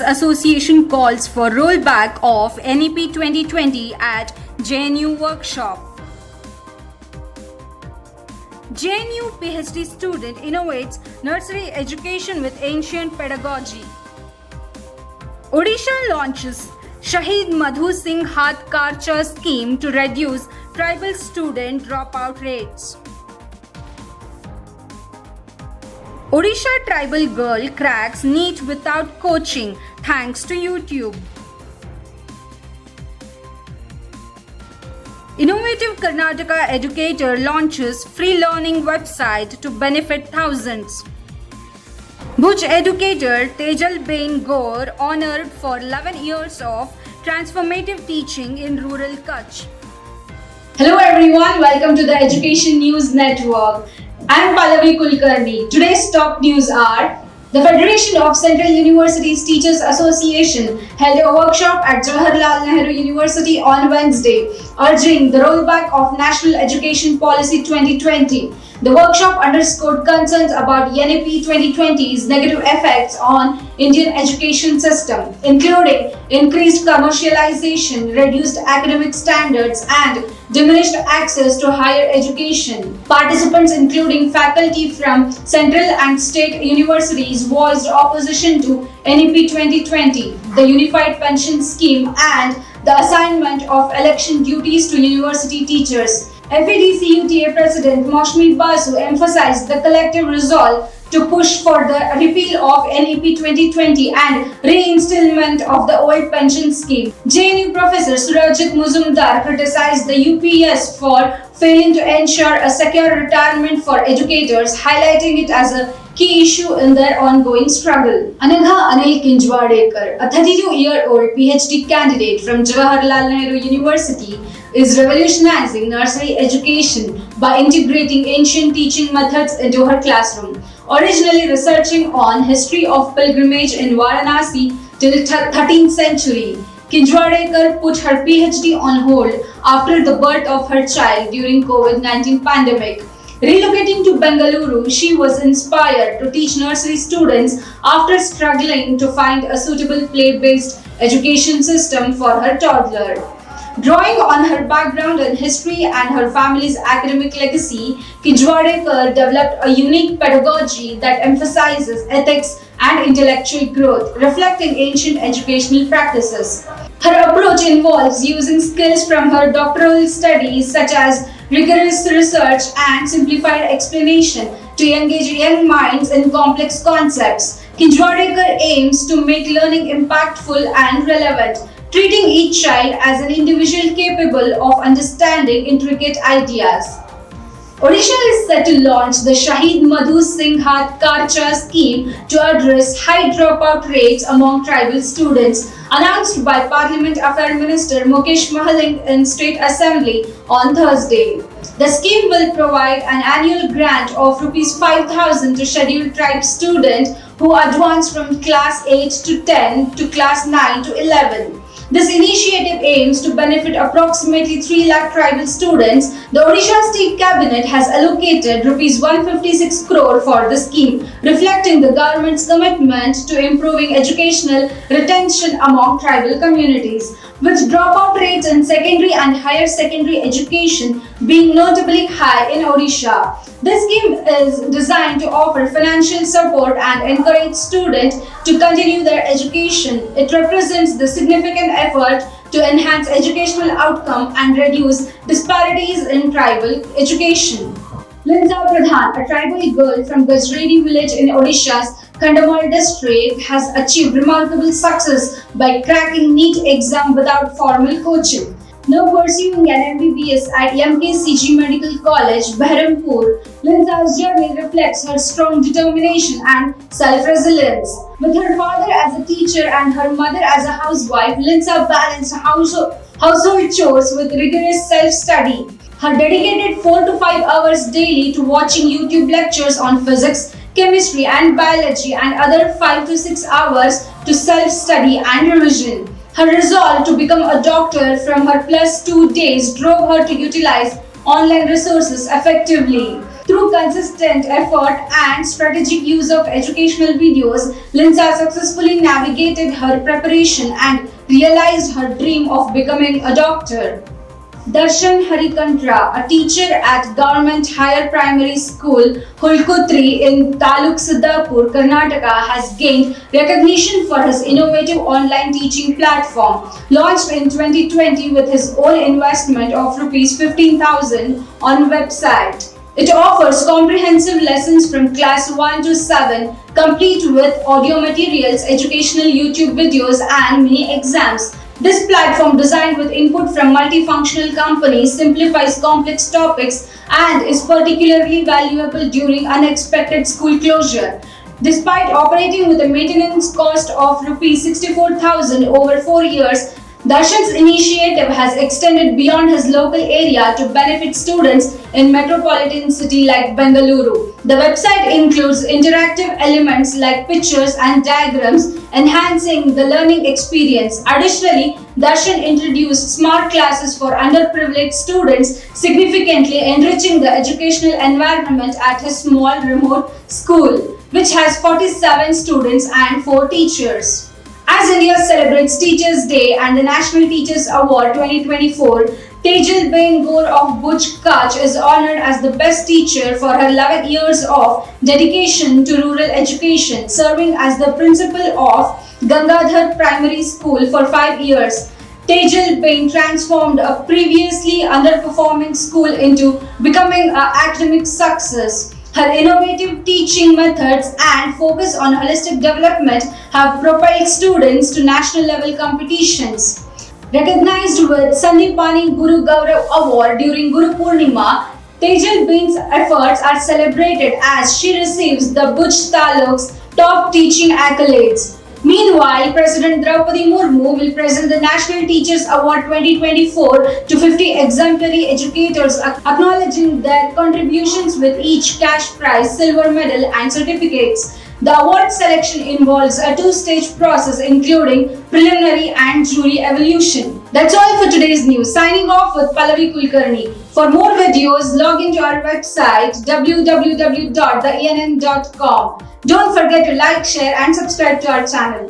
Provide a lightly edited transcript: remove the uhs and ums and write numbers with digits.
Association calls for rollback of NEP 2020 at JNU workshop. JNU PhD student innovates nursery education with ancient pedagogy. Odisha launches Shahid Madhu Singh Hath Karcha scheme to reduce tribal student dropout rates. Odisha tribal girl cracks NEET without coaching thanks to YouTube. Innovative Karnataka educator launches free learning website to benefit thousands. Bhuj educator Tejal Bain Gaur honored for 11 years of transformative teaching in rural Kutch. Hello everyone, welcome to the Education News Network. I am Pallavi Kulkarni. Today's top news are: the Federation of Central Universities Teachers Association held a workshop at Jawaharlal Nehru University on Wednesday, urging the rollback of National Education Policy 2020. The workshop underscored concerns about NEP 2020's negative effects on Indian education system, including increased commercialization, reduced academic standards, and diminished access to higher education. Participants, including faculty from central and state universities, voiced opposition to NEP 2020, the Unified Pension Scheme, and the assignment of election duties to university teachers. FADCUTA President Maushmi Basu emphasized the collective resolve to push for the repeal of NEP 2020 and reinstallment of the old pension scheme. JNU Professor Surajit Muzumdar criticized the UPS for failing to ensure a secure retirement for educators, highlighting it as a key issue in their ongoing struggle. Anagha Anil Kinjwadekar, a 32-year-old PhD candidate from Jawaharlal Nehru University, is revolutionizing nursery education by integrating ancient teaching methods into her classroom. Originally researching on history of pilgrimage in Varanasi till 13th century, Kinjwadekar put her PhD on hold after the birth of her child during COVID-19 pandemic. Relocating to Bengaluru, she was inspired to teach nursery students after struggling to find a suitable play-based education system for her toddler. Drawing on her background in history and her family's academic legacy, Kinjwadekar developed a unique pedagogy that emphasizes ethics and intellectual growth, reflecting ancient educational practices. Her approach involves using skills from her doctoral studies such as rigorous research and simplified explanation to engage young minds in complex concepts. Kinjwadekar aims to make learning impactful and relevant, treating each child as an individual capable of understanding intricate ideas. Odisha is set to launch the Shahid Madhu Singh Hath Karcha scheme to address high dropout rates among tribal students, announced by Parliament Affairs Minister Mukesh Mahaling in State Assembly on Thursday. The scheme will provide an annual grant of Rs 5,000 to scheduled tribe students who advance from class 8 to 10 to class 9 to 11. This initiative aims to benefit approximately 3 lakh tribal students. The Odisha State Cabinet has allocated Rs 156 crore for the scheme, reflecting the government's commitment to improving educational retention among tribal communities. With dropout rates in secondary and higher secondary education being notably high in Odisha, this scheme is designed to offer financial support and encourage students to continue their education. It represents the significant effort to enhance educational outcome and reduce disparities in tribal education. Linda Pradhan, a tribal girl from Gajredi village in Odisha's Kandhamal district, has achieved remarkable success by cracking NEET exam without formal coaching. Now pursuing an MBBS at MKCG Medical College, Behrampur, Linda's journey reflects her strong determination and self-resilience. With her father as a teacher and her mother as a housewife, Linda balanced household chores with rigorous self-study. Her dedicated 4 to 5 hours daily to watching YouTube lectures on physics, chemistry and biology, and other 5 to 6 hours to self-study and revision. Her resolve to become a doctor from her +2 days drove her to utilize online resources effectively. Through consistent effort and strategic use of educational videos, Linsa successfully navigated her preparation and realized her dream of becoming a doctor. Darshan Harikantra, a teacher at Government Higher Primary School, Hulkutri in Taluk Siddhapur, Karnataka, has gained recognition for his innovative online teaching platform. Launched in 2020 with his own investment of Rs 15,000 on website. It offers comprehensive lessons from class 1 to 7, complete with audio materials, educational YouTube videos, and mini exams. This platform, designed with input from multifunctional companies, simplifies complex topics and is particularly valuable during unexpected school closure. Despite operating with a maintenance cost of Rs 64,000 over 4 years, Darshan's initiative has extended beyond his local area to benefit students in metropolitan city like Bengaluru. The website includes interactive elements like pictures and diagrams, enhancing the learning experience. Additionally, Darshan introduced smart classes for underprivileged students, significantly enriching the educational environment at his small remote school, which has 47 students and 4 teachers. As India celebrates Teachers' Day and the National Teachers Award 2024, Tejal Bain Gaur of Bhuj, Kutch is honoured as the best teacher for her 11 years of dedication to rural education, serving as the principal of Gangadhar Primary School for 5 years. Tejal Bain transformed a previously underperforming school into becoming an academic success. Her innovative teaching methods and focus on holistic development have propelled students to national level competitions. Recognized with Sandipani Guru Gaurav Award during Guru Purnima, Tejal Bain's efforts are celebrated as she receives the Bhuj Taluk's top teaching accolades. Meanwhile, President Draupadi Murmu will present the National Teachers Award 2024 to 50 exemplary educators, acknowledging their contributions with each cash prize, silver medal, and certificates. The award selection involves a 2-stage process including preliminary and jury evaluation. That's all for today's news. Signing off with Pallavi Kulkarni. For more videos, log into our website www.theENN.com. Don't forget to like, share and subscribe to our channel.